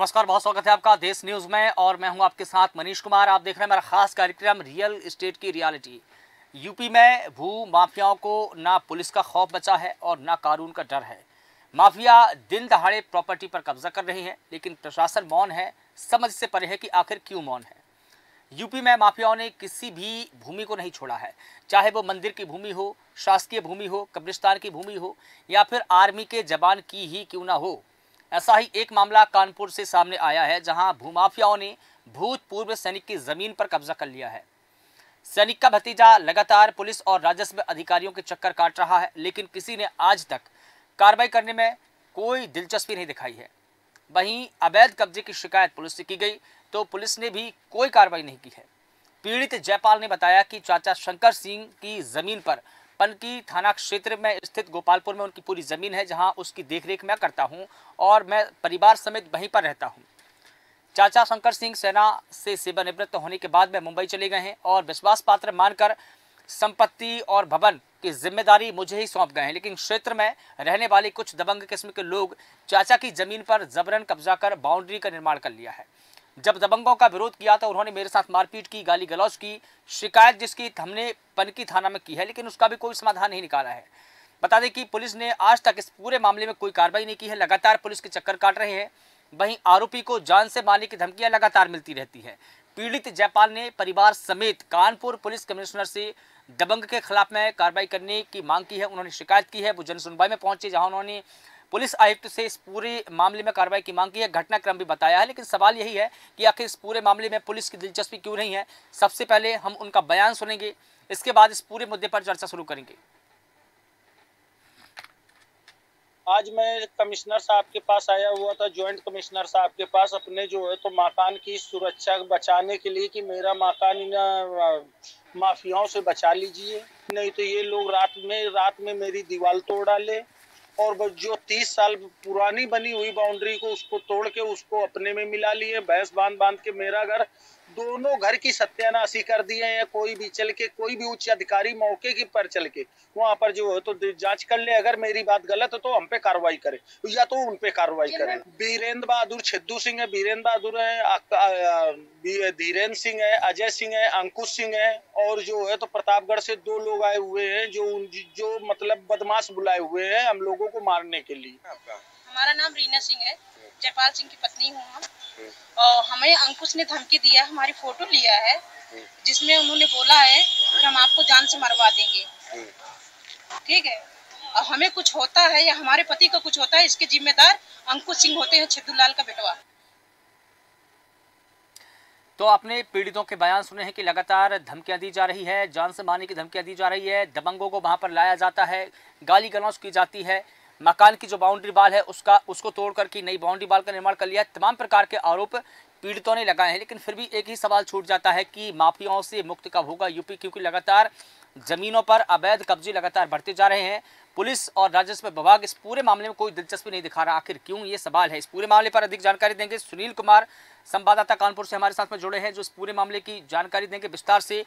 नमस्कार, बहुत स्वागत है आपका देश न्यूज में और मैं हूं आपके साथ मनीष कुमार। आप देख रहे हैं मेरा खास कार्यक्रम रियल एस्टेट की रियलिटी। यूपी में भू माफियाओं को ना पुलिस का खौफ बचा है और ना कानून का डर है। माफिया दिन दहाड़े प्रॉपर्टी पर कब्जा कर रही है, लेकिन प्रशासन मौन है। समझ से परे है कि आखिर क्यों मौन है। यूपी में माफियाओं ने किसी भी भूमि को नहीं छोड़ा है, चाहे वो मंदिर की भूमि हो, शासकीय भूमि हो, कब्रिस्तान की भूमि हो या फिर आर्मी के जवान की ही क्यों ना हो। ऐसा ही एक मामला कानपुर से सामने आया है, जहां भूमाफियाओं ने भूतपूर्व सैनिक की जमीन पर कब्जा कर लिया है। सैनिक का भतीजा लगातार पुलिस और राजस्व अधिकारियों के चक्कर काट रहा है, लेकिन किसी ने आज तक कार्रवाई करने में कोई दिलचस्पी नहीं दिखाई है। वहीं अवैध कब्जे की शिकायत पुलिस से की गई तो पुलिस ने भी कोई कार्रवाई नहीं की है। पीड़ित जयपाल ने बताया कि चाचा शंकर सिंह की जमीन पर पनकी थाना क्षेत्र में स्थित गोपालपुर में उनकी पूरी जमीन है, जहां उसकी देखरेख मैं करता हूं और मैं परिवार समेत वहीं पर रहता हूं। चाचा शंकर सिंह सेना से सेवानिवृत्त होने के बाद में मुंबई चले गए हैं और विश्वास पात्र मानकर संपत्ति और भवन की जिम्मेदारी मुझे ही सौंप गए हैं, लेकिन क्षेत्र में रहने वाले कुछ दबंग किस्म के लोग चाचा की जमीन पर जबरन कब्जा कर बाउंड्री का निर्माण कर लिया है। जब दबंगों का विरोध किया तो उन्होंने मेरे साथ मारपीट की, गाली गलौज की। शिकायत जिसकी हमने पनकी थाना में की है, लेकिन उसका भी कोई समाधान नहीं निकाला है। बता दें कि पुलिस ने आज तक इस पूरे मामले में कोई कार्रवाई नहीं की है। लगातार पुलिस के चक्कर काट रहे हैं। वहीं आरोपी को जान से मारने की धमकियां लगातार मिलती रहती है। पीड़ित जयपाल ने परिवार समेत कानपुर पुलिस कमिश्नर से दबंग के खिलाफ में कार्रवाई करने की मांग की है। उन्होंने शिकायत की है, वो जन सुनवाई में पहुंचे, जहां उन्होंने पुलिस आयुक्त से इस पूरे मामले में कार्रवाई की मांग की है, घटनाक्रम भी बताया है। लेकिन सवाल यही है कि आखिर इस पूरे मामले में पुलिस की दिलचस्पी क्यों नहीं है। सबसे पहले हम उनका बयान सुनेंगे, इसके बाद इस पूरे मुद्दे पर चर्चा शुरू करेंगे। आज मैं कमिश्नर साहब के पास आया हुआ था, जॉइंट कमिश्नर साहब के पास, अपने जो है तो मकान की सुरक्षा बचाने के लिए कि मेरा मकान इन माफियाओं से बचा लीजिए, नहीं तो ये लोग रात में मेरी दीवार तोड़ डाले और जो 30 साल पुरानी बनी हुई बाउंड्री को उसको तोड़ के उसको अपने में मिला लिए। भैंस बांध के मेरा घर, दोनों घर की सत्यानाशी कर दिए हैं। कोई भी चल के, कोई भी उच्च अधिकारी मौके की पर चल के वहां पर जो है तो जांच कर ले। अगर मेरी बात गलत है तो हम पे कार्रवाई करे या तो उन पे कार्रवाई करे। बीरेंद्र बहादुर छिद्दू सिंह है, बीरेंद्र बहादुर है, धीरेन्द्र सिंह है, अजय सिंह है, अंकुश सिंह है और जो है तो प्रतापगढ़ से 2 लोग आए हुए हैं जो मतलब बदमाश बुलाए हुए हैं हम लोगों को मारने के लिए। हमारा नाम रीना सिंह है, जयपाल सिंह की पत्नी हूँ हम। और हमें अंकुश ने धमकी दिया, हमारी फोटो लिया है जिसमें उन्होंने बोला है कि हम आपको जान से मरवा देंगे। ठीक है, और हमें कुछ होता है या हमारे पति का कुछ होता है, इसके जिम्मेदार अंकुश सिंह होते हैं, छिद्दूलाल का बेटवा। तो आपने पीड़ितों के बयान सुने हैं कि लगातार धमकियां दी जा रही है, जान से मारने की धमकियां दी जा रही है, दबंगों को वहां पर लाया जाता है, गाली गलौज की जाती है, मकान की जो बाउंड्री वाल है उसको तोड़ करके नई बाउंड्री वाल का निर्माण कर लिया है। तमाम प्रकार के आरोप पीड़ितों ने लगाए हैं, लेकिन फिर भी एक ही सवाल छूट जाता है कि माफियाओं से मुक्त कब होगा यूपी, क्योंकि लगातार जमीनों पर अवैध कब्जे लगातार बढ़ते जा रहे हैं। पुलिस और राजस्व विभाग इस पूरे मामले में कोई दिलचस्पी नहीं दिखा रहा। आखिर क्यों, ये सवाल है। इस पूरे मामले पर अधिक जानकारी देंगे सुनील कुमार, संवाददाता कानपुर से हमारे साथ में जुड़े हैं, जो इस पूरे मामले की जानकारी देंगे विस्तार से।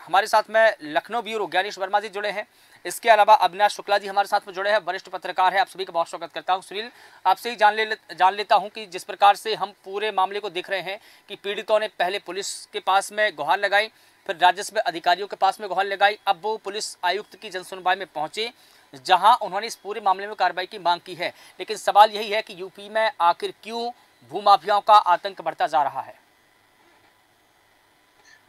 हमारे साथ में लखनऊ ब्यूरो ज्ञानेश वर्मा जी जुड़े हैं। इसके अलावा अविनाश शुक्ला जी हमारे साथ में जुड़े हैं, वरिष्ठ पत्रकार है। आप सभी का बहुत स्वागत करता हूं। सुनील, आपसे ही जान लेता हूं कि जिस प्रकार से हम पूरे मामले को देख रहे हैं कि पीड़ितों ने पहले पुलिस के पास में गुहार लगाई, फिर राजस्व अधिकारियों के पास में गुहार लगाई, अब वो पुलिस आयुक्त की जनसुनवाई में पहुंचे, जहां उन्होंने इस पूरे मामले में कार्रवाई की मांग की है। लेकिन सवाल यही है कि यूपी में आखिर क्यों भूमाफियाओं का आतंक बढ़ता जा रहा है।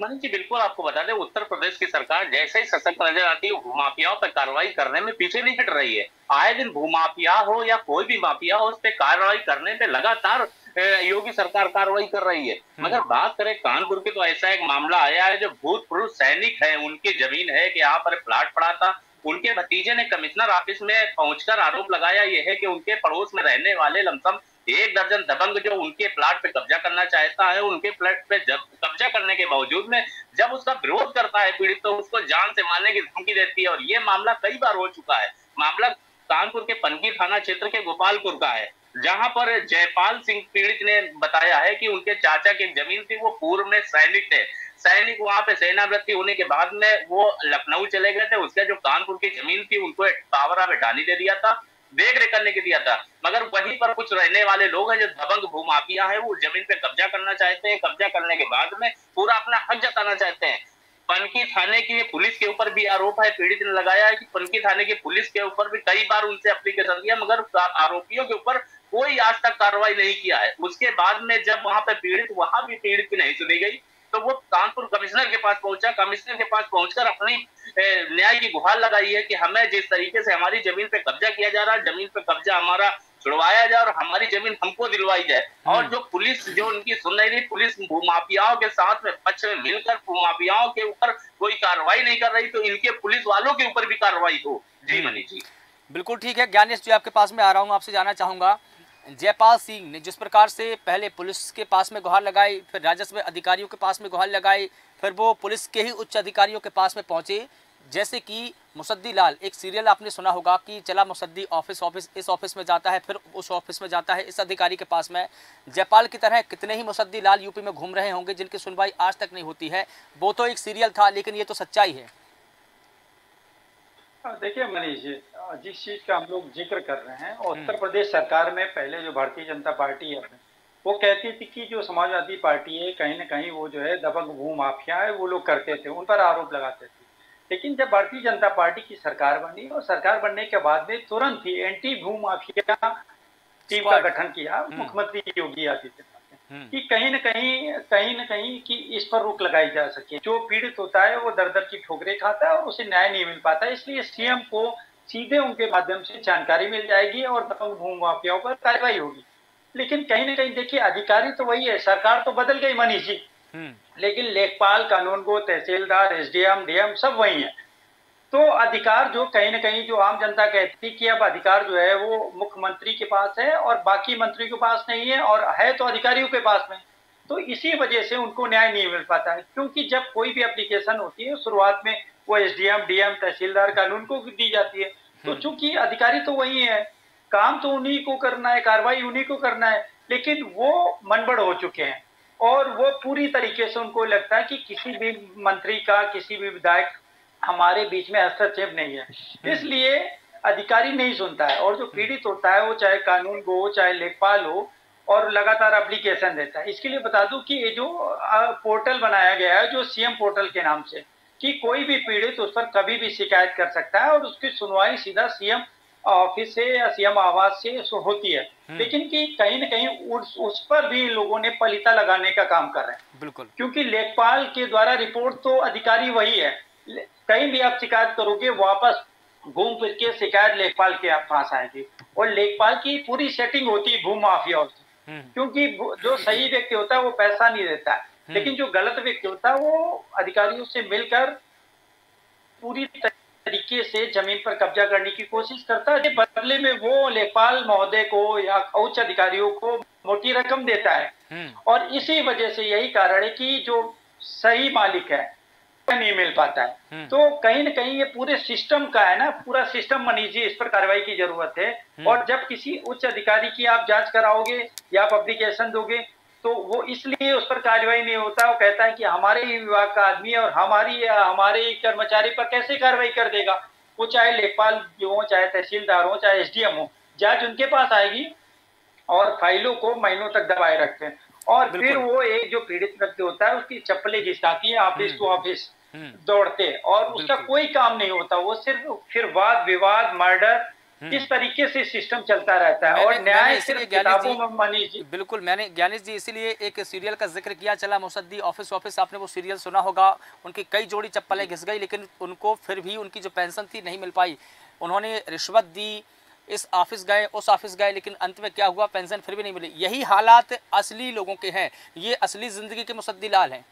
मनीष जी, बिल्कुल आपको बता दें, उत्तर प्रदेश की सरकार जैसे ही सशक्त नजर आती है, भूमाफियाओं पर कार्रवाई करने में पीछे नहीं हट रही है। आए दिन भूमाफिया हो या कोई भी माफिया हो, उस पर कार्रवाई करने पे लगातार योगी सरकार कार्रवाई कर रही है। मगर बात करें कानपुर की, तो ऐसा एक मामला आया है जो भूतपूर्व सैनिक है, उनकी जमीन है कि यहाँ पर प्लाट पड़ा था। उनके भतीजे ने कमिश्नर ऑफिस में पहुंचकर आरोप लगाया यह है कि उनके पड़ोस में रहने वाले लमसम 1 दर्जन दबंग जो उनके प्लाट पे कब्जा करना चाहता है, उनके प्लाट पे कब्जा करने के बावजूद में जब उसका विरोध करता है पीड़ित, तो उसको जान से मारने की धमकी देती है। और ये मामला कई बार हो चुका है। मामला कानपुर के पनकी थाना क्षेत्र के गोपालपुर का है, जहां पर जयपाल सिंह पीड़ित ने बताया है कि उनके चाचा की जमीन थी, वो पूर्व में सैनिक थे। सैनिक वहां पे सेनावृत्ति होने के बाद में वो लखनऊ चले गए थे। उसके जो कानपुर की जमीन थी उनको पावर ऑफ अटॉर्नी दे दिया था। देख रेख करने के दिया था। मगर वहीं पर कुछ रहने वाले लोग हैं जो दबंग भूमाफिया है, वो जमीन पे कब्जा करना चाहते हैं। कब्जा करने के बाद में पूरा अपना हक जताना चाहते हैं। पनकी थाने की पुलिस के ऊपर भी आरोप है, पीड़ित ने लगाया है कि पनकी थाने की पुलिस के ऊपर भी कई बार उनसे एप्लीकेशन दिया, मगर आरोपियों के ऊपर कोई आज तक कार्रवाई नहीं किया है। उसके बाद में जब वहां पे वहां भी पीड़ित की नहीं सुनी गई, तो वो कानपुर कमिश्नर के पास पहुंचा। कमिश्नर के पास पहुंचकर अपनी न्याय की गुहार लगाई है कि हमें जिस तरीके से हमारी जमीन पे कब्जा किया जा रहा है, जमीन पे कब्जा हमारा छुड़वाया जाए और हमारी जमीन हमको दिलवाई जाए। और जो पुलिस जो उनकी सुन नहीं रही, पुलिस भूमाफियाओं के साथ में पक्ष में मिलकर भूमाफियाओं के ऊपर कोई कार्रवाई नहीं कर रही, तो इनके पुलिस वालों के ऊपर भी कार्रवाई हो। जी मनीष जी, बिल्कुल ठीक है। ज्ञानेश जी, आपके पास में आ रहा हूँ, आपसे जानना चाहूंगा, जयपाल सिंह ने जिस प्रकार से पहले पुलिस के पास में गुहार लगाई, फिर राजस्व अधिकारियों के पास में गुहार लगाई, फिर वो पुलिस के ही उच्च अधिकारियों के पास में पहुंचे, जैसे कि मुसद्दी लाल, एक सीरियल आपने सुना होगा कि चला मुसद्दी ऑफिस इस ऑफिस में जाता है, फिर उस ऑफिस में जाता है, इस अधिकारी के पास में। जयपाल की तरह कितने ही मुसद्दी लाल यूपी में घूम रहे होंगे जिनकी सुनवाई आज तक नहीं होती है। वो तो एक सीरियल था, लेकिन ये तो सच्चाई है। देखिए मनीष जी, जिस चीज का हम लोग जिक्र कर रहे हैं, उत्तर प्रदेश सरकार में पहले जो भारतीय जनता पार्टी है वो कहती थी कि जो समाजवादी पार्टी है कहीं ना कहीं वो जो है दबंग भूमाफिया है, वो लोग करते थे, उन पर आरोप लगाते थे। लेकिन जब भारतीय जनता पार्टी की सरकार बनी और सरकार बनने के बाद में तुरंत ही एंटी भूमाफिया टीम का गठन किया मुख्यमंत्री योगी आदित्यनाथ ने, कि कहीं न कहीं कि इस पर रोक लगाई जा सके। जो पीड़ित होता है वो दर दर की ठोकरें खाता है और उसे न्याय नहीं मिल पाता, इसलिए सीएम को सीधे उनके माध्यम से जानकारी मिल जाएगी और दबंग भूमाफियाओं पर कार्रवाई होगी। लेकिन कहीं न कहीं देखिए, अधिकारी तो वही है, सरकार तो बदल गई मनीष जी, लेकिन लेखपाल, कानूनगो, तहसीलदार, एसडीएम, डीएम सब वही है। तो अधिकार जो कहीं न कहीं जो आम जनता कहती कि अब अधिकार जो है वो मुख्यमंत्री के पास है और बाकी मंत्री के पास नहीं है, और है तो अधिकारियों के पास में। तो इसी वजह से उनको न्याय नहीं मिल पाता है, क्योंकि जब कोई भी एप्लीकेशन होती है शुरुआत में वो एसडीएम, डीएम, तहसीलदार, कानून को दी जाती है। तो चूंकि अधिकारी तो वही है, काम तो उन्हीं को करना है, कार्रवाई उन्हीं को करना है, लेकिन वो मनबड़ हो चुके हैं और वो पूरी तरीके से उनको लगता है कि किसी भी मंत्री का, किसी भी विधायक हमारे बीच में हस्तक्षेप नहीं है, इसलिए अधिकारी नहीं सुनता है। और जो पीड़ित होता है वो चाहे कानून को हो, चाहे लेखपाल हो, और लगातार एप्लीकेशन देता है। इसके लिए बता दूं कि ये जो पोर्टल बनाया गया है, जो सीएम पोर्टल के नाम से, कि कोई भी पीड़ित उस पर कभी भी शिकायत कर सकता है और उसकी सुनवाई सीधा सीएम ऑफिस से या सीएम आवास से होती है। लेकिन कि कहीं न कहीं उस पर भी लोगों ने पलीता लगाने का काम कर रहे हैं। बिल्कुल, क्योंकि लेखपाल के द्वारा रिपोर्ट तो अधिकारी वही है, कहीं भी आप शिकायत करोगे वापस घूम फिर के शिकायत लेखपाल के पास आएगी, और लेखपाल की पूरी सेटिंग होती है भूमाफियाओं से। क्योंकि जो सही व्यक्ति होता है वो पैसा नहीं देता है, लेकिन जो गलत व्यक्ति होता है वो अधिकारियों से मिलकर पूरी तरीके से जमीन पर कब्जा करने की कोशिश करता है। बदले में वो लेखपाल महोदय को या उच्च अधिकारियों को मोटी रकम देता है, और इसी वजह से यही कारण है कि जो सही मालिक है नहीं मिल पाता है। तो कहीं न कहीं ये पूरे सिस्टम का है ना, पूरा सिस्टम मनीष जी, इस पर कार्रवाई की जरूरत है। और जब किसी उच्च अधिकारी की आप जांच कराओगे या आप एप्लीकेशन दोगे, तो वो इसलिए उस पर कार्रवाई नहीं होता, वो कहता है कि हमारे ही विभाग का आदमी है और हमारे कर्मचारी पर कैसे कार्रवाई कर देगा। वो चाहे लेखपाल हो, चाहे तहसीलदार हो, चाहे एसडीएम हो, जांच उनके पास आएगी और फाइलों को महीनों तक दबाए रखते हैं। और फिर वो एक जो पीड़ित व्यक्ति होता है उसकी चप्पलें घिसकाती है, ऑफिस टू ऑफिस दौड़ते, और उसका कोई काम नहीं होता, वो सिर्फ फिर वाद विवाद, मर्डर, इस तरीके से सिस्टम चलता रहता है। और न्याय सिर्फ किताबों में मनीष जी। बिल्कुल, मैंने ज्ञानेश जी इसीलिए एक सीरियल का जिक्र किया, चला मुसद्दी ऑफिस, आपने वो सीरियल सुना होगा। उनकी कई जोड़ी चप्पलें घिस गई, लेकिन उनको फिर भी उनकी जो पेंशन थी नहीं मिल पाई। उन्होंने रिश्वत दी, इस ऑफिस गए, उस ऑफिस गए, लेकिन अंत में क्या हुआ, पेंशन फिर भी नहीं मिली। यही हालात असली लोगों के हैं, ये असली जिंदगी के मुसद्दी लाल हैं।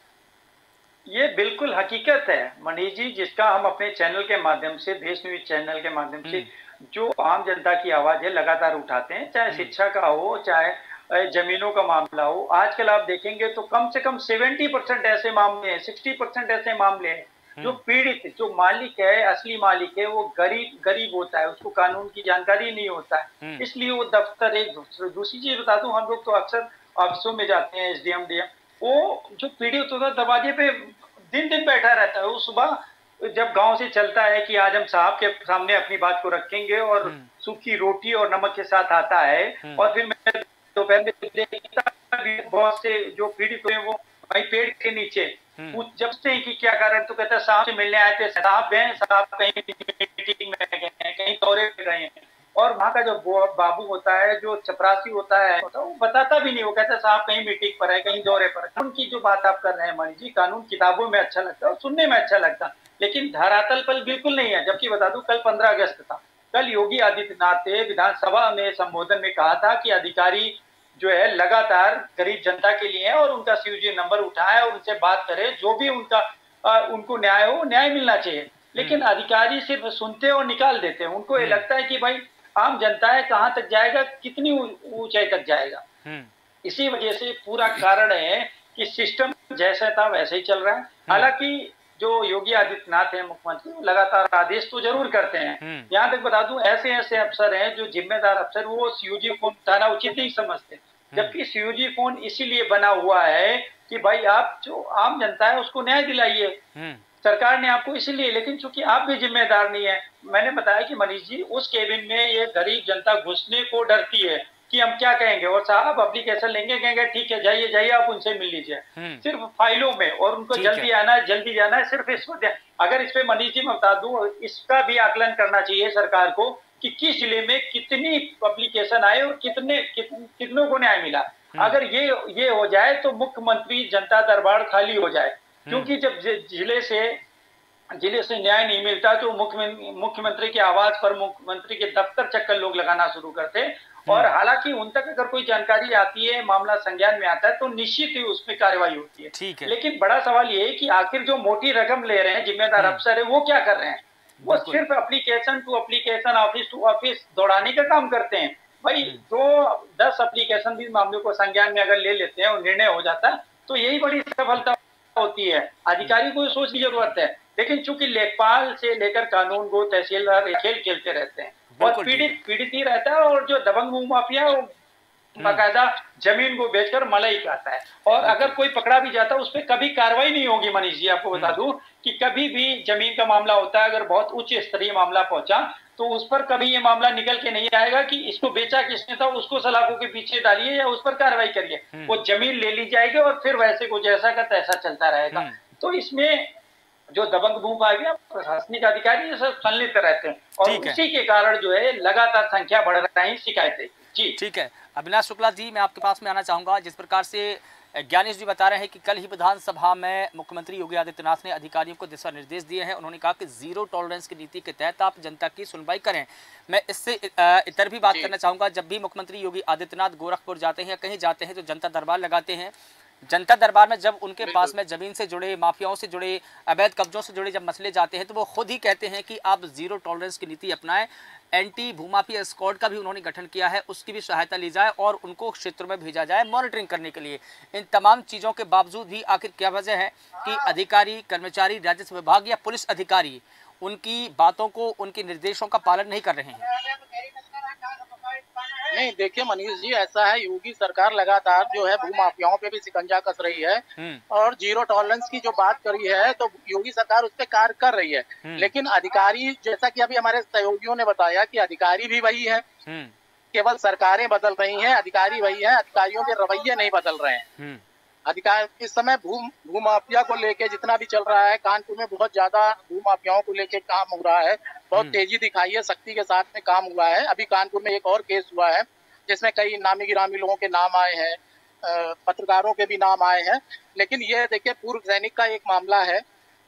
ये बिल्कुल हकीकत है मनीष जी, जिसका हम अपने चैनल के माध्यम से, देश न्यूज चैनल के माध्यम से जो आम जनता की आवाज है लगातार उठाते हैं, चाहे शिक्षा का हो, चाहे जमीनों का मामला हो। आजकल आप देखेंगे तो कम से कम 70% ऐसे मामले हैं, 60% ऐसे मामले हैं जो पीड़ित, जो मालिक है, असली मालिक है, वो गरीब होता है, उसको कानून की जानकारी नहीं होता है, इसलिए वो दफ्तर एक दूसरी चीज बता दूं, हम लोग तो अक्सर ऑफिसों में जाते हैं, एसडीएम, डीएम, वो जो पीड़ित होता है दरवाजे पे दिन बैठा रहता है, वो सुबह जब गांव से चलता है कि आज हम साहब के सामने अपनी बात को रखेंगे और सूखी रोटी और नमक के साथ आता है, और फिर मैं दोपहर में देखता भी बहुत से जो पीड़ित हुए वो वहीं पेड़ के नीचे जब से कि क्या कारण, तो कहता है साहब से मिलने आए थे, साहब गए, साहब कहीं मीटिंग में गए हैं, कहीं दौरे पे गए हैं। और वहाँ का जो बाबू होता है, जो चपरासी होता है, वो बताता भी नहीं, वो कहता है साहब कहीं मीटिंग पर है, कहीं दौरे पर है। कानून की जो बात आप कर रहे हैं मणि जी, कानून किताबों में अच्छा लगता है और सुनने में अच्छा लगता है, लेकिन धरातल पर बिल्कुल नहीं है। जबकि बता दूं, कल 15 अगस्त था, कल योगी आदित्यनाथ ने विधानसभा में संबोधन में कहा था कि अधिकारी जो है लगातार गरीब जनता के लिए है और उनका सीयूजी नंबर उठाए और उनसे बात करे, जो भी उनको न्याय हो, न्याय मिलना चाहिए। लेकिन अधिकारी सिर्फ सुनते और निकाल देते हैं। उनको ये लगता है कि भाई आम जनता है, कहां तक जाएगा, कितनी ऊंचाई तक जाएगा। इसी वजह से पूरा कारण है कि सिस्टम जैसा था वैसे ही चल रहा है। हालांकि जो योगी आदित्यनाथ है मुख्यमंत्री, लगातार आदेश तो जरूर करते हैं। यहाँ तक बता दूं, ऐसे ऐसे अफसर हैं जो जिम्मेदार अफसर, वो सीयूजी फोन उठाना उचित नहीं समझते। जबकि सीयूजी फोन इसीलिए बना हुआ है कि भाई आप जो आम जनता है उसको न्याय दिलाइए। सरकार ने आपको इसीलिए, लेकिन चूंकि आप भी जिम्मेदार नहीं है, मैंने बताया कि मनीष जी उस केबिन में ये गरीब जनता घुसने को डरती है कि हम क्या कहेंगे, और साहब एप्लीकेशन लेंगे, कहेंगे ठीक है जाइए जाइए आप उनसे मिल लीजिए, सिर्फ फाइलों में, और उनको जल्दी आना है, जल्दी जाना है, सिर्फ इस पर। अगर इस पे मनीष जी मैं बता दूं, इसका भी आकलन करना चाहिए सरकार को कि किस जिले में कितनी एप्लीकेशन आए और कितनों को न्याय मिला। अगर ये हो जाए तो मुख्यमंत्री जनता दरबार खाली हो जाए, क्योंकि जब जिले से न्याय नहीं मिलता तो मुख्यमंत्री के आवाज पर मुख्यमंत्री के दफ्तर चक्कर लोग लगाना शुरू करते। और हालांकि उन तक अगर कोई जानकारी आती है, मामला संज्ञान में आता है, तो निश्चित ही उसमें कार्रवाई होती है। ठीक है। लेकिन बड़ा सवाल ये है कि आखिर जो मोटी रकम ले रहे हैं जिम्मेदार अफसर है, वो क्या कर रहे हैं? वो सिर्फ application to application, office to office दौड़ाने का काम करते हैं। भाई 2-10 एप्लीकेशन भी मामले को संज्ञान में अगर ले लेते हैं और निर्णय हो जाता है तो यही बड़ी सफलता होती है। अधिकारी को सोच की जरूरत है, लेकिन चूंकि लेखपाल से लेकर कानून को तहसीलदार खेल खेलते रहते हैं और पीड़ित ही रहता है, और जो दबंग माफिया बाकायदा जमीन को बेचकर मलाई खाता है। और अगर कोई पकड़ा भी जाता है उस पर कभी कार्रवाई नहीं होगी। मनीष जी आपको बता दूं कि कभी भी जमीन का मामला होता है, अगर बहुत उच्च स्तरीय मामला पहुंचा तो उस पर कभी ये मामला निकल के नहीं आएगा कि इसको बेचा किसने था, उसको सलाखों के पीछे डालिए या उस पर कार्रवाई करिए। वो जमीन ले ली जाएगी और फिर वैसे को जैसा का तैसा चलता रहेगा। तो इसमें जो दबंग भूमाफिया प्रशासनिक अधिकारी सब संलिप्त रहते हैं और उसी के कारण जो है लगातार संख्या बढ़ रही शिकायतें। जी ठीक है। अविनाश शुक्ला जी, मैं आपके पास में आना चाहूंगा। जिस प्रकार से ज्ञानेश जी बता रहे हैं कि कल ही विधानसभा में मुख्यमंत्री योगी आदित्यनाथ ने अधिकारियों को दिशा निर्देश दिए हैं। उन्होंने कहा कि जीरो टॉलरेंस की नीति के तहत आप जनता की सुनवाई करें। मैं इससे इतर भी बात करना चाहूंगा। जब भी मुख्यमंत्री योगी आदित्यनाथ गोरखपुर जाते हैं या कहीं जाते हैं तो जनता दरबार लगाते हैं। जनता दरबार में जब उनके पास में जमीन से जुड़े, माफियाओं से जुड़े, अवैध कब्जों से जुड़े जब मसले जाते हैं तो वो खुद ही कहते हैं कि आप जीरो टॉलरेंस की नीति अपनाएं। एंटी भूमाफिया स्क्वाड का भी उन्होंने गठन किया है, उसकी भी सहायता ली जाए और उनको क्षेत्रों में भेजा जाए मॉनिटरिंग करने के लिए। इन तमाम चीज़ों के बावजूद भी आखिर क्या वजह है कि अधिकारी, कर्मचारी, राजस्व विभाग या पुलिस अधिकारी उनकी बातों को, उनके निर्देशों का पालन नहीं कर रहे हैं? नहीं, देखिए मनीष जी, ऐसा है, योगी सरकार लगातार जो है भूमाफियाओं पे भी शिकंजा कस रही है और जीरो टॉलरेंस की जो बात करी है तो योगी सरकार उस पर कार्य कर रही है। लेकिन अधिकारी, जैसा कि अभी हमारे सहयोगियों ने बताया कि अधिकारी भी वही है, केवल सरकारें बदल रही हैं, अधिकारी वही है, अधिकारियों के रवैये नहीं बदल रहे हैं। अधिकार इस समय भूमाफिया को लेके जितना भी चल रहा है, कानपुर में बहुत ज्यादा भूमाफियाओं को लेके काम हो रहा है, बहुत तेजी दिखाई है, सख्ती के साथ में काम हुआ है। अभी कानपुर में एक और केस हुआ है जिसमें कई नामी गिरामी लोगों के नाम आए हैं, पत्रकारों के भी नाम आए हैं। लेकिन ये देखिए, पूर्व सैनिक का एक मामला है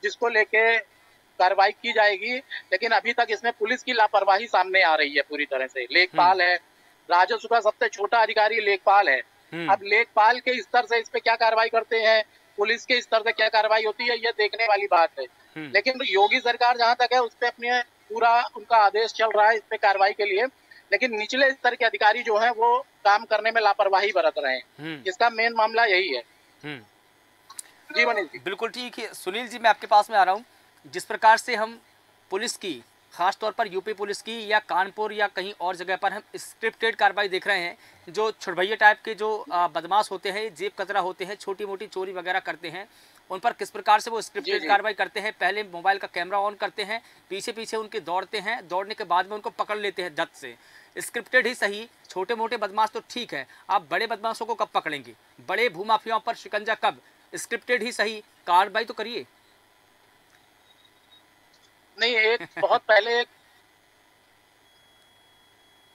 जिसको लेके कार्रवाई की जाएगी, लेकिन अभी तक इसमें पुलिस की लापरवाही सामने आ रही है पूरी तरह से। लेखपाल है, राजस्व का सबसे छोटा अधिकारी लेखपाल है। अब लेखपाल के स्तर से इस पे क्या कार्रवाई करते हैं, पुलिस के स्तर से क्या कार्रवाई होती है, ये देखने वाली बात है। लेकिन योगी सरकार जहां तक है उस पे अपने पूरा उनका आदेश चल रहा है इस पे कार्रवाई के लिए, लेकिन निचले स्तर के अधिकारी जो हैं वो काम करने में लापरवाही बरत रहे हैं। इसका मेन मामला यही है। जी मनीष जी, बिल्कुल ठीक है। सुनील जी, मैं आपके पास में आ रहा हूँ। जिस प्रकार से हम पुलिस की, खास तौर पर यूपी पुलिस की या कानपुर या कहीं और जगह पर हम स्क्रिप्टेड कार्रवाई देख रहे हैं, जो छुड़भैया टाइप के जो बदमाश होते हैं, जेब कतरा होते हैं, छोटी मोटी चोरी वगैरह करते हैं, उन पर किस प्रकार से वो स्क्रिप्टेड कार्रवाई करते हैं। पहले मोबाइल का कैमरा ऑन करते हैं, पीछे पीछे उनके दौड़ते हैं, दौड़ने के बाद में उनको पकड़ लेते हैं झट से। स्क्रिप्टेड ही सही, छोटे मोटे बदमाश तो ठीक है, आप बड़े बदमाशों को कब पकड़ेंगे? बड़े भूमाफियाओं पर शिकंजा कब? स्क्रिप्टेड ही सही, कार्रवाई तो करिए। नहीं, एक बहुत पहले एक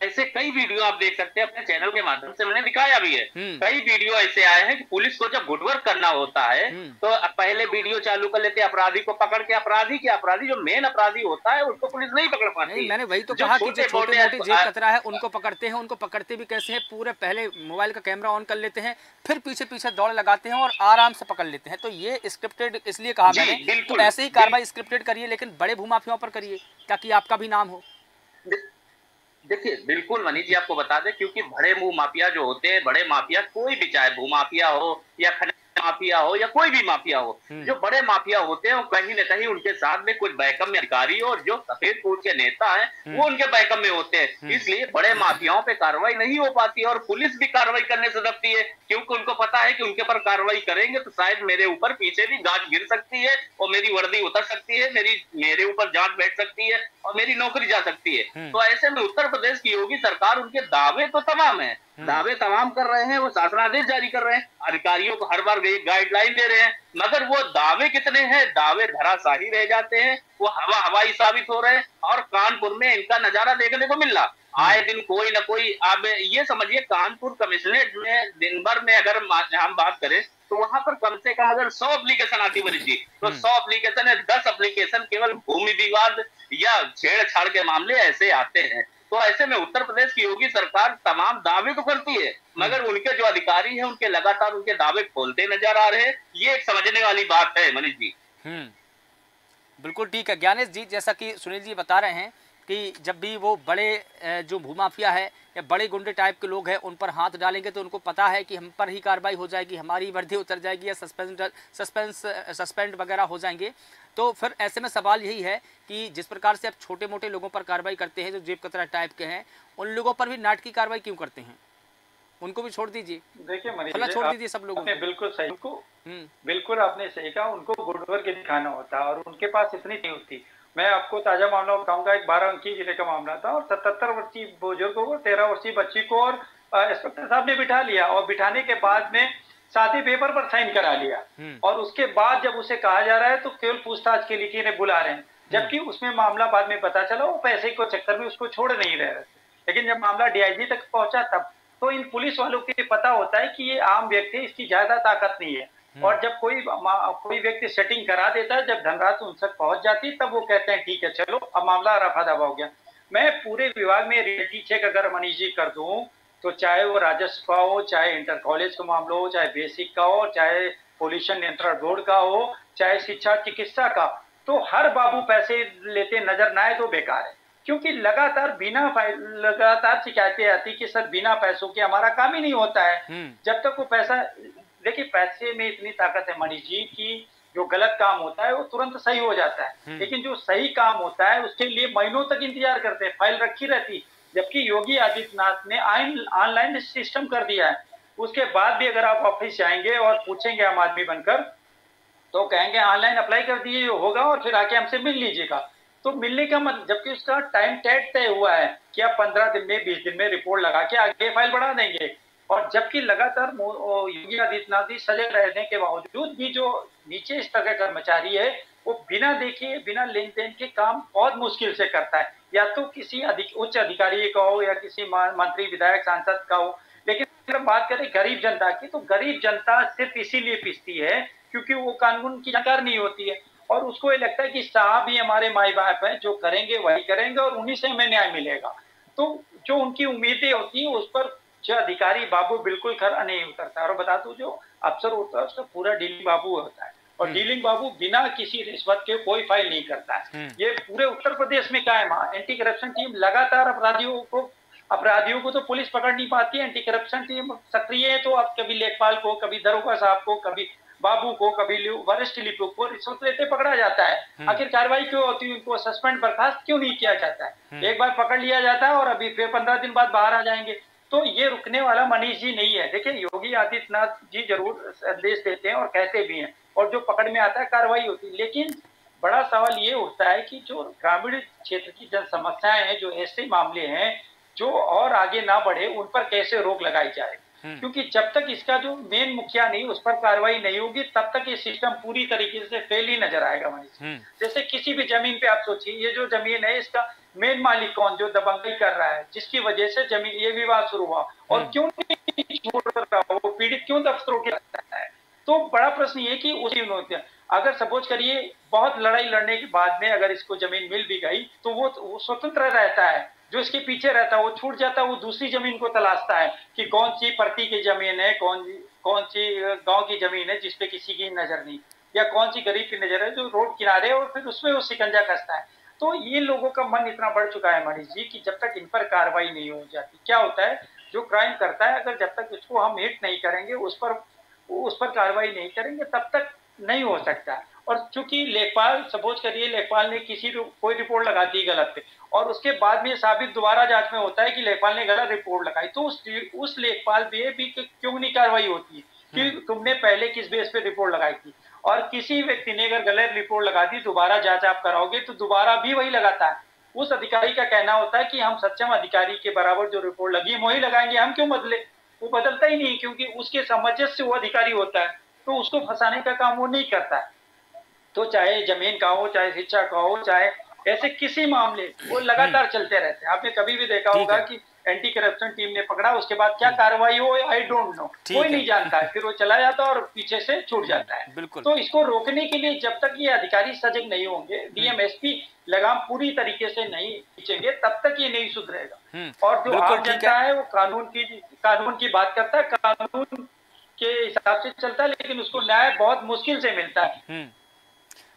ऐसे कई वीडियो आप देख सकते हैं अपने चैनल के माध्यम से, मैंने दिखाया भी है। कई वीडियो ऐसे आए हैं कि पुलिस को जब गुडवर्क करना होता है तो पहले वीडियो चालू कर लेते हैं अपराधी को पकड़ के। अपराधी जो मेन अपराधी होता है उसको पुलिस नहीं पकड़ पाती। मैंने वही तो कहा कि जो छोटे मोटे जेब कतरा है उनको पकड़ते हैं। उनको पकड़ते भी कैसे हैं? पूरे पहले मोबाइल का कैमरा ऑन कर लेते हैं, फिर पीछे पीछे दौड़ लगाते हैं और आराम से पकड़ लेते हैं। तो ये स्क्रिप्टेड इसलिए कहा मैंने। तो ऐसे ही कार्रवाई स्क्रिप्टेड करिए, लेकिन बड़े भूमाफियाओं पर करिए ताकि आपका भी नाम हो। देखिए, बिल्कुल मनीष जी आपको बता दें, क्योंकि बड़े मुंह माफिया जो होते हैं, बड़े माफिया कोई भी, चाहे भू माफिया हो या खनिज माफिया हो या कोई भी माफिया हो, जो बड़े माफिया होते हैं वो कहीं न कहीं उनके साथ में कुछ बैकअप में अधिकारी और जो सफेद कोट के नेता हैं वो उनके बैकअप में होते हैं। इसलिए बड़े माफियाओं पे कार्रवाई नहीं हो पाती और पुलिस भी कार्रवाई करने से दबती है, क्योंकि उनको पता है कि उनके पर कार्रवाई करेंगे तो शायद मेरे ऊपर पीछे भी गाज गिर सकती है और मेरी वर्दी उतर सकती है, मेरे ऊपर जांच बैठ सकती है और मेरी नौकरी जा सकती है। तो ऐसे में उत्तर प्रदेश की योगी सरकार, उनके दावे तो तमाम है, दावे तमाम कर रहे हैं, वो शासनादेश जारी कर रहे हैं, अधिकारियों को हर बार गाइडलाइन दे रहे हैं, मगर वो दावे कितने हैं? दावे धराशाही रह जाते हैं, वो हवाई साबित हो रहे हैं। और कानपुर में इनका नजारा देखने को मिल रहा, आए दिन कोई ना कोई। आप ये समझिए, कानपुर कमिश्नरेट में दिन भर में अगर हम बात करें तो वहां पर कम से कम अगर 100 एप्लीकेशन आती मनीष जी, तो 100 एप्लीकेशन है, 10 एप्लीकेशन केवल भूमि विवाद या छेड़छाड़ के मामले ऐसे आते हैं। तो ऐसे में उत्तर प्रदेश की योगी सरकार तमाम दावे तो करती है, मगर उनके जो अधिकारी हैं उनके लगातार उनके दावे खोलते नजर आ रहे हैं। ये एक समझने वाली बात है मनीष जी। बिल्कुल ठीक है ज्ञानेश जी, जैसा कि सुनील जी बता रहे हैं कि जब भी वो बड़े जो भूमाफिया है या बड़े गुंडे टाइप के लोग हैं उन पर हाथ डालेंगे तो उनको पता है कि हम पर ही कार्रवाई हो जाएगी, हमारी वर्दी उतर जाएगी या सस्पेंड वगैरह हो जाएंगे। तो फिर ऐसे में सवाल यही है कि जिस प्रकार से आप छोटे मोटे लोगों पर कार्रवाई करते हैं जो जेब कतरा टाइप के हैं, उन लोगों पर भी नाटकीय कार्रवाई क्यों करते हैं? उनको भी छोड़ दीजिए। देखिए भला छोड़ दीजिए सब लोगों को। बिल्कुल सही, उनको बिल्कुल आपने सही कहा, उनको गुडवर्क दिखाना होता है और उनके पास इतनी नहीं होती। मैं आपको ताजा मामला बताऊंगा, एक 12 अंकीय जिले का मामला था और 77 वर्षीय बुजुर्ग को, 13 वर्षीय बच्ची को और इंस्पेक्टर साहब ने बिठा लिया और बिठाने के बाद में सादे पेपर पर साइन करा लिया और उसके बाद जब उसे कहा जा रहा है तो केवल पूछताछ के लिए बुला रहे हैं, जबकि उसमें मामला बाद में पता चला वो पैसे को चक्कर में उसको छोड़ नहीं रहे थे। लेकिन जब मामला डीआईजी तक पहुंचा तब तो इन पुलिस वालों को पता होता है कि ये आम व्यक्ति, इसकी ज्यादा ताकत नहीं है और जब कोई व्यक्ति सेटिंग करा देता है, जब धनराशि उन तक पहुंच जाती तब वो कहते हैं ठीक है चलो अब मामला रफा दफा हो गया। मैं पूरे विभाग में रियलिटी चेक अगर मनीष जी कर दूं तो चाहे वो राजस्व का हो, चाहे इंटर कॉलेज का मामला हो, चाहे बेसिक का हो, चाहे पोल्यूशन नियंत्रण बोर्ड का हो, चाहे शिक्षा चिकित्सा का, तो हर बाबू पैसे लेते नजर ना आए तो बेकार है, क्योंकि लगातार शिकायतें आती कि सर बिना पैसों के हमारा काम ही नहीं होता है। जब तक वो पैसा, देखिए पैसे में इतनी ताकत है मनीष जी की जो गलत काम होता है वो तुरंत सही हो जाता है, लेकिन जो सही काम होता है उसके लिए महीनों तक इंतजार करते हैं, फाइल रखी रहती। जबकि योगी आदित्यनाथ ने ऑनलाइन सिस्टम कर दिया है, उसके बाद भी अगर आप ऑफिस जाएंगे और पूछेंगे आम आदमी बनकर तो कहेंगे ऑनलाइन अप्लाई कर दीजिए होगा और फिर आके हमसे मिल लीजिएगा। तो मिलने का मतलब, जबकि उसका टाइम टेट तय हुआ है कि आप 15 दिन में 20 दिन में रिपोर्ट लगा के आगे फाइल बढ़ा देंगे, और जबकि लगातार योगी आदित्यनाथ जी सजग रहने के बावजूद भी जो नीचे स्तर का कर्मचारी है वो बिना देखे बिना लेन देन के काम बहुत मुश्किल से करता है, या तो किसी उच्च अधिकारी का हो या किसी मंत्री विधायक सांसद का हो। लेकिन अगर बात करें गरीब जनता की, तो गरीब जनता सिर्फ इसीलिए पिसती है क्योंकि वो कानून की जानकारी नहीं होती है और उसको ये लगता है कि साहब ही हमारे माई बाप हैं, जो करेंगे वही करेंगे और उन्हीं से हमें न्याय मिलेगा। तो जो उनकी उम्मीदें होती हैं उस पर जो अधिकारी बाबू बिल्कुल खरा नहीं उतरता। और बता दूं जो अफसर होता है उसका पूरा डीलिंग बाबू होता है और डीलिंग बाबू बिना किसी रिश्वत के कोई फाइल नहीं करता है। ये पूरे उत्तर प्रदेश में कायम है। एंटी करप्शन टीम लगातार अपराधियों को तो पुलिस पकड़ नहीं पाती है, एंटी करप्शन टीम सक्रिय है, तो अब कभी लेखपाल को, कभी दरोगा साहब को, कभी बाबू को, कभी वरिष्ठ लिपिक को रिश्वत लेते पकड़ा जाता है। आखिर कार्रवाई क्यों होती है? उनको सस्पेंड बर्खास्त क्यों नहीं किया जाता है? एक बार पकड़ लिया जाता है और अभी फिर 15 दिन बाद बाहर आ जाएंगे। तो ये रुकने वाला मनीष जी नहीं है। देखिए योगी आदित्यनाथ जी जरूर संदेश देते हैं और कहते भी हैं और जो पकड़ में आता है कार्रवाई होती है। लेकिन बड़ा सवाल ये उठता है कि जो ग्रामीण क्षेत्र की जन समस्याएं हैं, जो ऐसे मामले हैं जो और आगे ना बढ़े, उन पर कैसे रोक लगाई जाए, क्योंकि जब तक इसका जो मेन मुखिया नहीं उस पर कार्रवाई नहीं होगी तब तक ये सिस्टम पूरी तरीके से फेल ही नजर आएगा मनीष। जैसे किसी भी जमीन पे आप सोचिए, ये जो जमीन है इसका मेन मालिक कौन, जो दबंगई कर रहा है, जिसकी वजह से जमीन ये विवाद शुरू हुआ, और क्यों नहीं छोड़ रहा, वो पीड़ित क्यों दफ्तरों के रहता है। तो बड़ा प्रश्न ये कि उसी अगर सपोज करिए बहुत लड़ाई लड़ने के बाद में अगर इसको जमीन मिल भी गई तो वो स्वतंत्र रहता है, जो इसके पीछे रहता है वो छूट जाता है, वो दूसरी जमीन को तलाशता है कि कौन सी परती की जमीन है, कौन सी गांव की जमीन है जिसपे किसी की नजर नहीं, या कौन सी गरीब की नजर है जो रोड किनारे, और फिर उसमें वो शिकंजा कसता है। तो ये लोगों का मन इतना बढ़ चुका है मनीष जी कि जब तक इन पर कार्रवाई नहीं हो जाती, क्या होता है जो क्राइम करता है अगर जब तक उसको हम हिट नहीं करेंगे, उस पर कार्रवाई नहीं करेंगे, तब तक नहीं हो सकता। और चूंकि लेखपाल, सपोज करिए लेखपाल ने कोई रिपोर्ट लगा दी गलत पे, और उसके बाद में साबित दोबारा जांच में होता है कि लेखपाल ने गलत रिपोर्ट लगाई, तो उस लेखपाल पे भी क्यों नहीं कार्रवाई होती है कि तुमने पहले किस बेस पे रिपोर्ट लगाई थी। और किसी व्यक्ति ने अगर गलत रिपोर्ट लगा दी, दोबारा जांच आप कराओगे तो दोबारा भी वही लगाता है। उस अधिकारी का कहना होता है कि हम सक्षम अधिकारी के बराबर जो रिपोर्ट लगी है वही लगाएंगे, हम क्यों बदले। वो बदलता ही नहीं, क्योंकि उसके सामंजस्य से वो अधिकारी होता है, तो उसको फंसाने का काम वो नहीं करता है। तो चाहे जमीन का हो, चाहे शिक्षा का हो, चाहे ऐसे किसी मामले, वो लगातार चलते रहते हैं। आपने कभी भी देखा होगा कि एंटी करप्शन टीम ने पकड़ा, उसके बाद क्या कार्रवाई हो आई डोंट नो, कोई नहीं जानता है, फिर वो चला जाता है और पीछे से छूट जाता है। बिल्कुल। तो इसको रोकने के लिए जब तक ये अधिकारी सजग नहीं होंगे, डीएम एसपी लगाम पूरी तरीके से नहीं खींचेंगे, तब तक ये नहीं सुधरेगा। और जो आम जनता है वो कानून की बात करता है, कानून के हिसाब से चलता है, लेकिन उसको न्याय बहुत मुश्किल से मिलता है।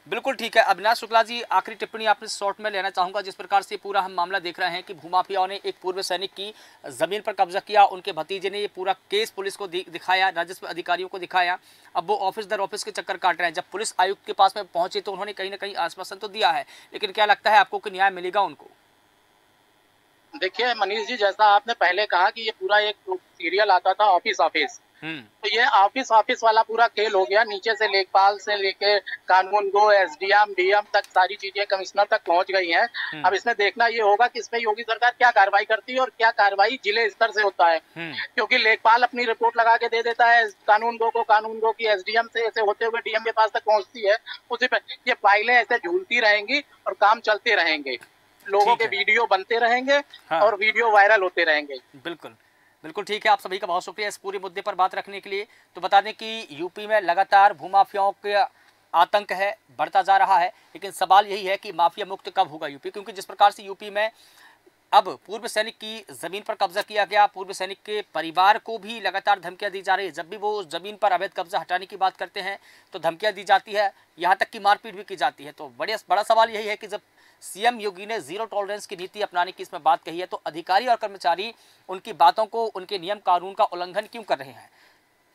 बिल्कुल ठीक है। अविनाश शुक्ला जी, आखिरी टिप्पणी आपने शॉर्ट में लेना चाहूंगा। जिस प्रकार से पूरा हम मामला देख रहे हैं कि भूमाफियाओं ने एक पूर्व सैनिक की जमीन पर कब्जा किया, उनके भतीजे ने ये पूरा केस पुलिस को दिखाया, राजस्व अधिकारियों को दिखाया, अब वो ऑफिस दर ऑफिस के चक्कर काट रहे हैं। जब पुलिस आयुक्त के पास में पहुंचे तो उन्होंने कहीं ना कहीं आश्वासन तो दिया है, लेकिन क्या लगता है आपको कि न्याय मिलेगा उनको? देखिए मनीष जी, जैसा आपने पहले कहा कि ये पूरा एक सीरियल आता था ऑफिस ऑफिस, तो ये ऑफिस वाला पूरा खेल हो गया। नीचे से लेखपाल से लेके कानून गो, एसडीएम, डीएम तक सारी चीजें कमिश्नर तक पहुंच गई हैं। अब इसमें देखना ये होगा कि इसमें योगी सरकार क्या कार्रवाई करती है और क्या कार्रवाई जिले स्तर से होता है, क्योंकि लेखपाल अपनी रिपोर्ट लगा के दे देता है कानून गो की एसडीएम से ऐसे होते हुए डीएम के पास तक पहुंचती है, उसी पे ये फाइलें ऐसे झूलती रहेंगी और काम चलते रहेंगे, लोगों के वीडियो बनते रहेंगे और वीडियो वायरल होते रहेंगे। बिल्कुल बिल्कुल ठीक है। आप सभी का बहुत शुक्रिया इस पूरे मुद्दे पर बात रखने के लिए। तो बता दें कि यूपी में लगातार भूमाफियाओं का आतंक है, बढ़ता जा रहा है, लेकिन सवाल यही है कि माफिया मुक्त कब होगा यूपी, क्योंकि जिस प्रकार से यूपी में अब पूर्व सैनिक की जमीन पर कब्जा किया गया, पूर्व सैनिक के परिवार को भी लगातार धमकियां दी जा रही है। जब भी वो उस जमीन पर अवैध कब्जा हटाने की बात करते हैं तो धमकियां दी जाती है, यहाँ तक कि मारपीट भी की जाती है। तो बड़ा सवाल यही है कि जब सीएम योगी ने जीरो टॉलरेंस की नीति अपनाने की इसमें बात कही है, तो अधिकारी और कर्मचारी उनकी बातों को, उनके नियम कानून का उल्लंघन क्यों कर रहे हैं।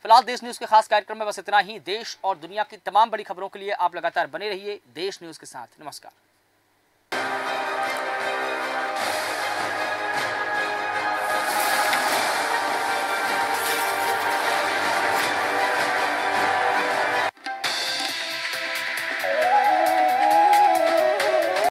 फिलहाल देश न्यूज़ के खास कार्यक्रम में बस इतना ही। देश और दुनिया की तमाम बड़ी खबरों के लिए आप लगातार बने रहिए देश न्यूज़ के साथ। नमस्कार।